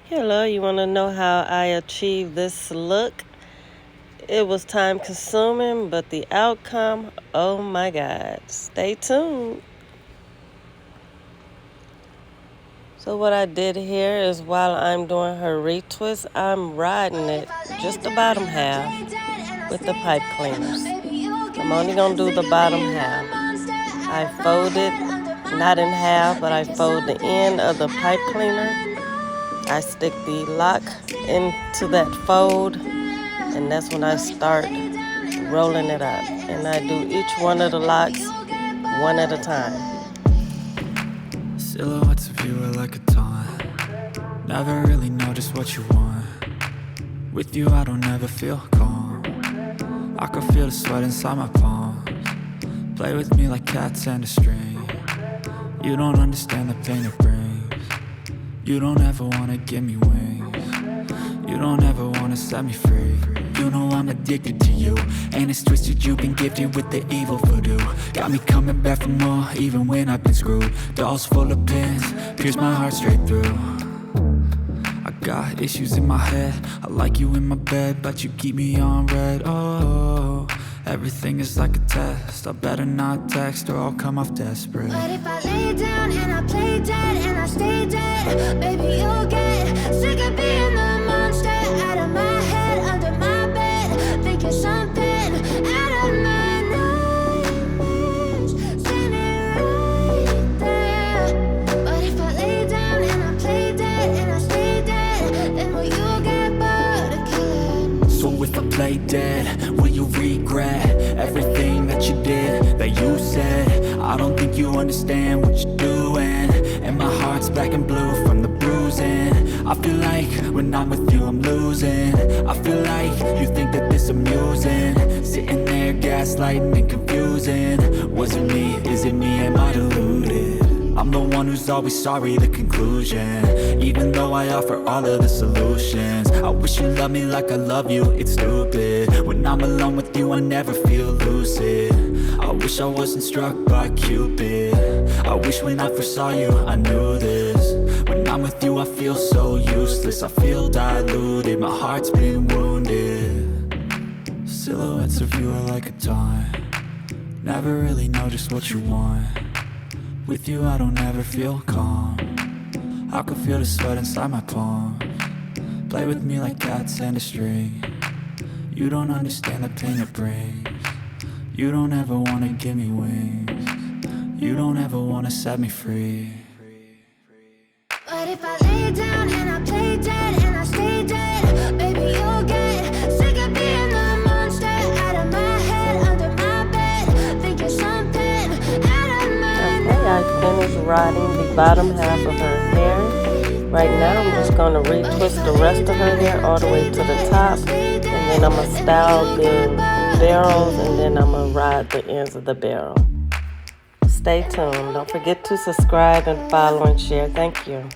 Hello, you want to know how I achieved this look? It was time consuming, but the outcome, oh my God. Stay tuned. So what I did here is while I'm doing her retwist, I'm riding it just the bottom half with the pipe cleaners. I'm only going to do the bottom half. I fold it, not in half, but I fold the end of the pipe cleaner. I stick the lock into that fold, and that's when I start rolling it up. And I do each one of the locks one at a time. Silhouettes of you are like a taunt. Never really know just what you want. With you I don't ever feel calm. I can feel the sweat inside my palms. Play with me like cats and a string. You don't understand the pain it brings. You don't ever wanna give me wings. You don't ever wanna set me free. You know I'm addicted to you, and it's twisted, you've been gifted with the evil voodoo. Got me coming back for more, even when I've been screwed. Dolls full of pins, pierce my heart straight through. I got issues in my head, I like you in my bed, but you keep me on red. Oh, everything is like a test, I better not text or I'll come off desperate. But if I lay down and I play dead and I stay dead, baby you'll get sick of being the monster out of my head, under my bed, thinking something out of my nightmares, standing right there. But if I lay down and I play dead and I stay dead, then will you get bored of killing? So if I play dead, will you regret everything that you did, that you said? I don't think you understand what you're doing, and my heart's black and blue from the bruising. I feel like when I'm with you I'm losing. I feel like you think that this amusing, sitting there gaslighting and confusing. Was it me? Is it me? Am I deluded? I'm the one who's always sorry, the conclusion, even though I offer all of the solutions. I wish you loved me like I love you, it's stupid. When I'm alone with you I never feel lucid. I wish I wasn't struck by Cupid. I wish when I first saw you I knew this. When I'm with you I feel so useless, I feel diluted, my heart's been wounded. Silhouettes of you are like a taunt. Never really know just what you want. With you I don't ever feel calm. I can feel the sweat inside my palms. Play with me like cats and a string. You don't understand the pain it brings. You don't ever wanna give me wings. You don't ever wanna set me free. But if I lay down and I play dead and I stay dead, baby you'll get sick of being the monster out of my head, under my bed, thinking something out of my Okay, I finished riding the bottom half of her hair. Right now I'm just going to retwist the rest of her hair all the way to the top, and then I'm going to style the barrels, and then I'm going to ride the ends of the barrel. Stay tuned. Don't forget to subscribe and follow and share. Thank you.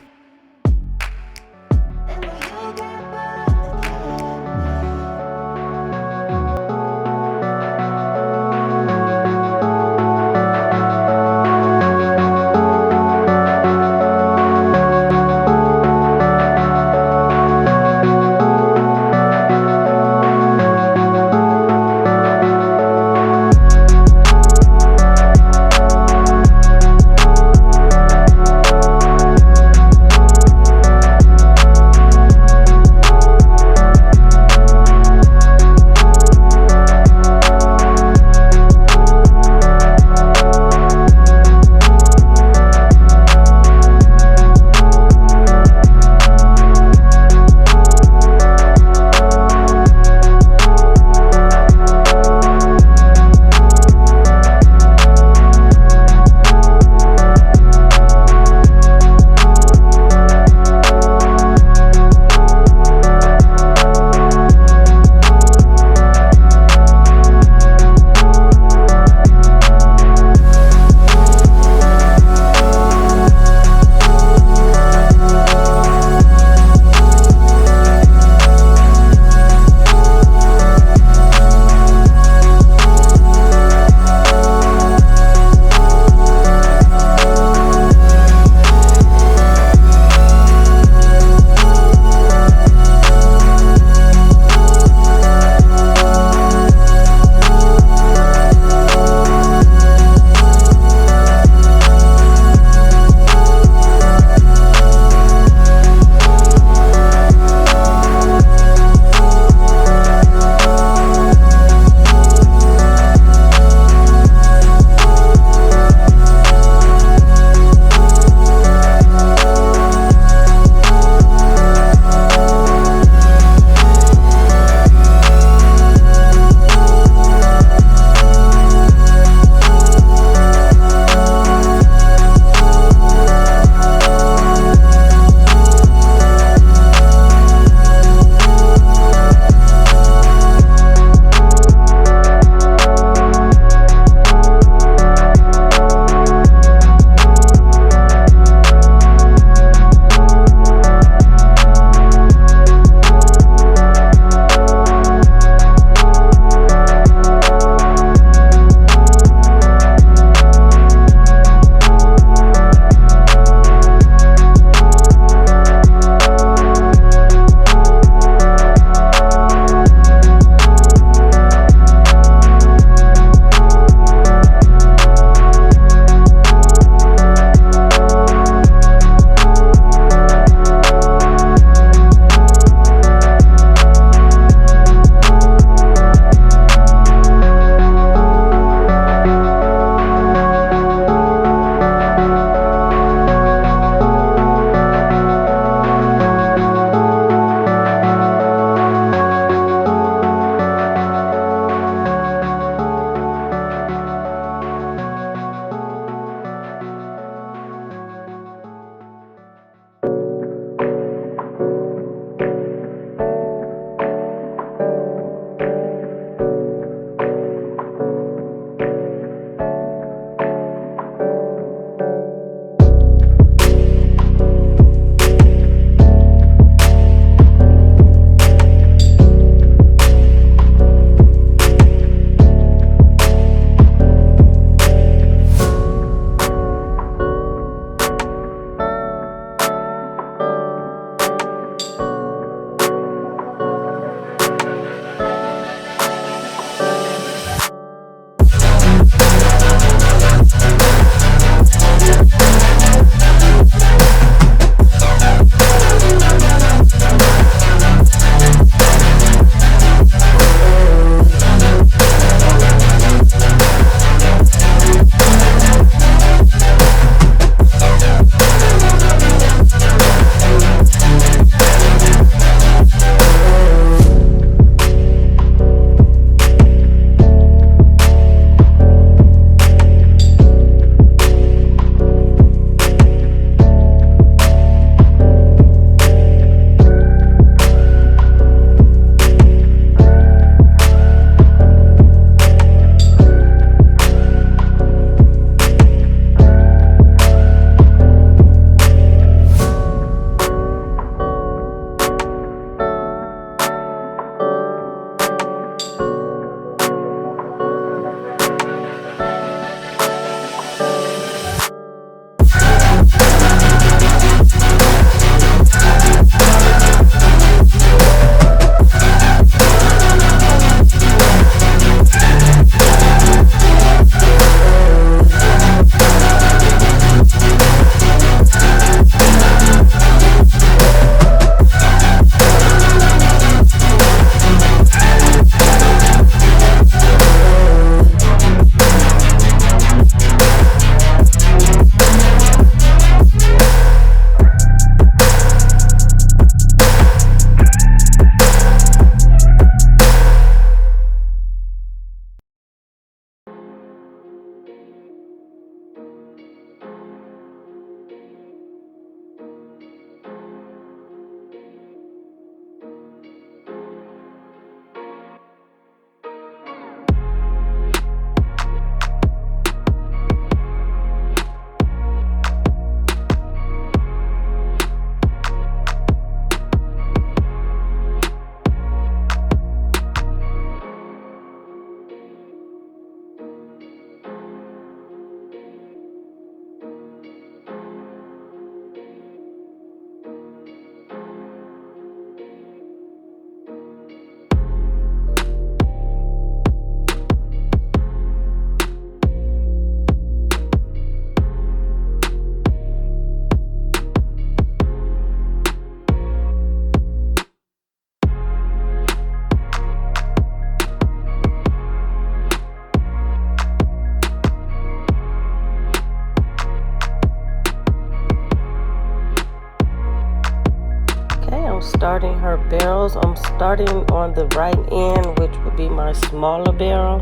now starting her barrels. I'm starting on the right end, which would be my smaller barrel.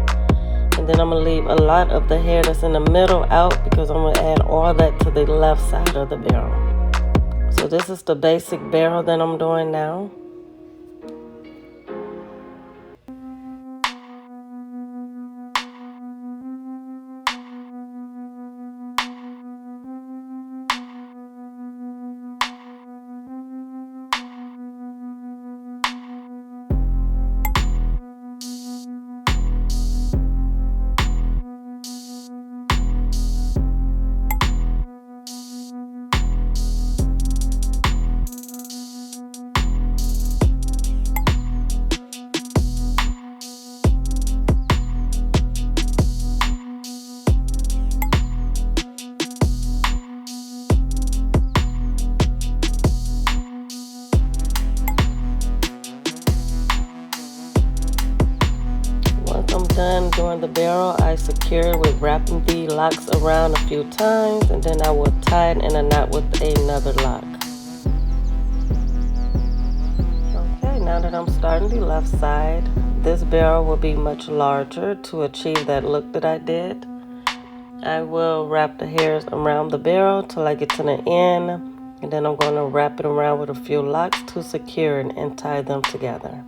And then I'm going to leave a lot of the hair that's in the middle out because I'm going to add all that to the left side of the barrel. So this is the basic barrel that I'm doing now. Done doing the barrel, I secure it with wrapping the locks around a few times, and then I will tie it in a knot with another lock. Okay, now that I'm starting the left side, this barrel will be much larger to achieve that look that I did. I will wrap the hairs around the barrel till I get to the end, and then I'm going to wrap it around with a few locks to secure it and tie them together.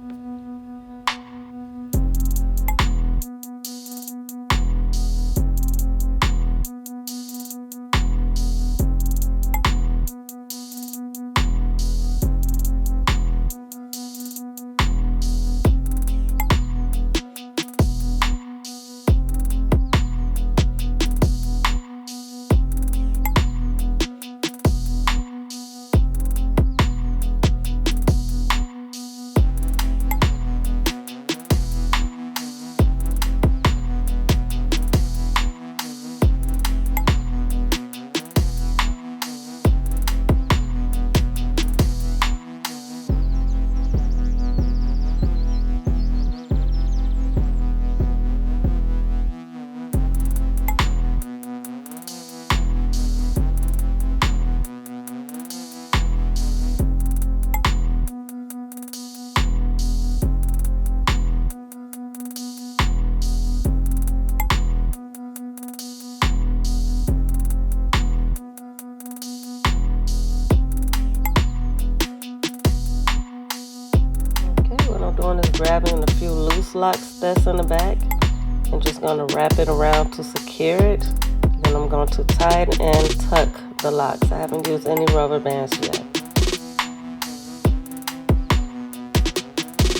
Doing is grabbing a few loose locks that's in the back and just going to wrap it around to secure it. Then I'm going to tie it and tuck the locks. I haven't used any rubber bands yet.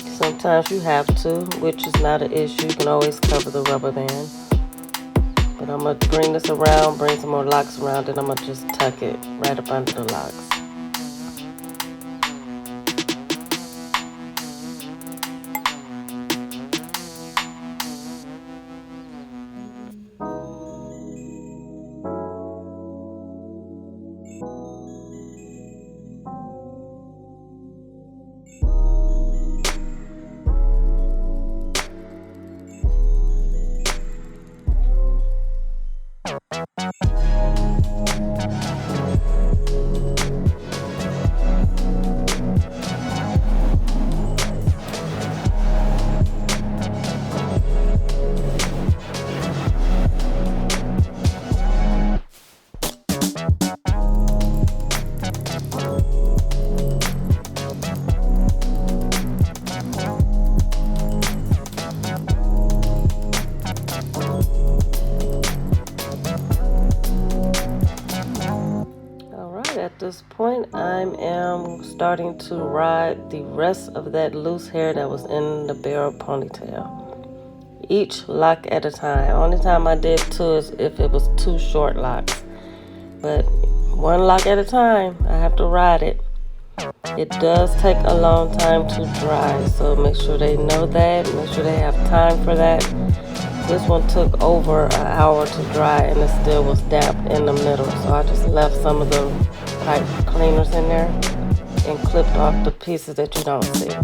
Sometimes you have to, which is not an issue. You can always cover the rubber band. But I'm going to bring this around, bring some more locks around, and I'm going to just tuck it right up under the locks. At this point, I am starting to ride the rest of that loose hair that was in the barrel ponytail. Each lock at a time. Only time I did two is if it was two short locks. But one lock at a time, I have to ride it. It does take a long time to dry, so make sure they know that. Make sure they have time for that. This one took over an hour to dry and it still was damp in the middle, so I just left some of the pipe cleaners in there and clipped off the pieces that you don't see.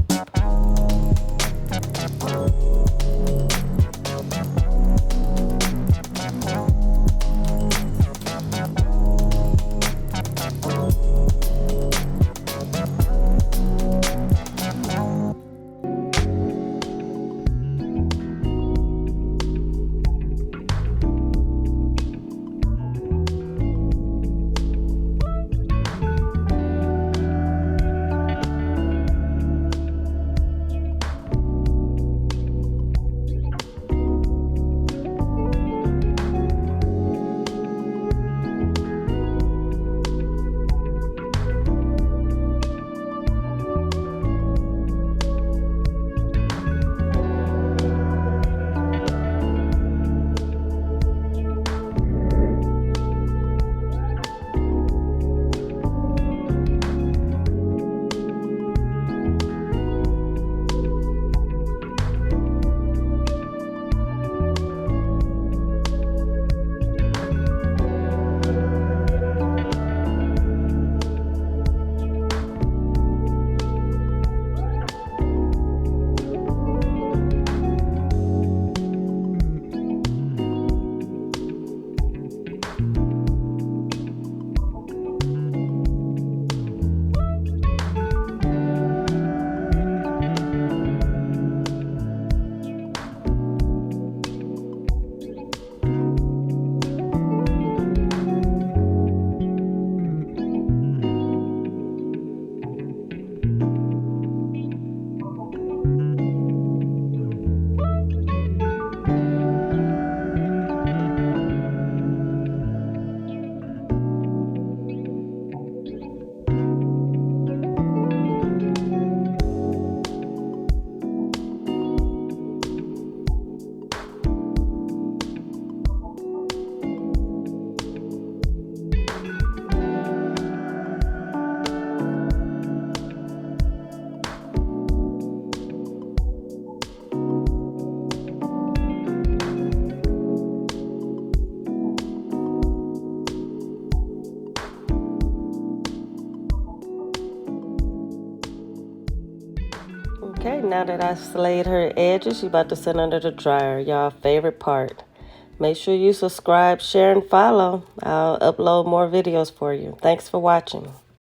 Okay, now that I slayed her edges, she about to sit under the dryer. Y'all favorite part. Make sure you subscribe, share, and follow. I'll upload more videos for you. Thanks for watching.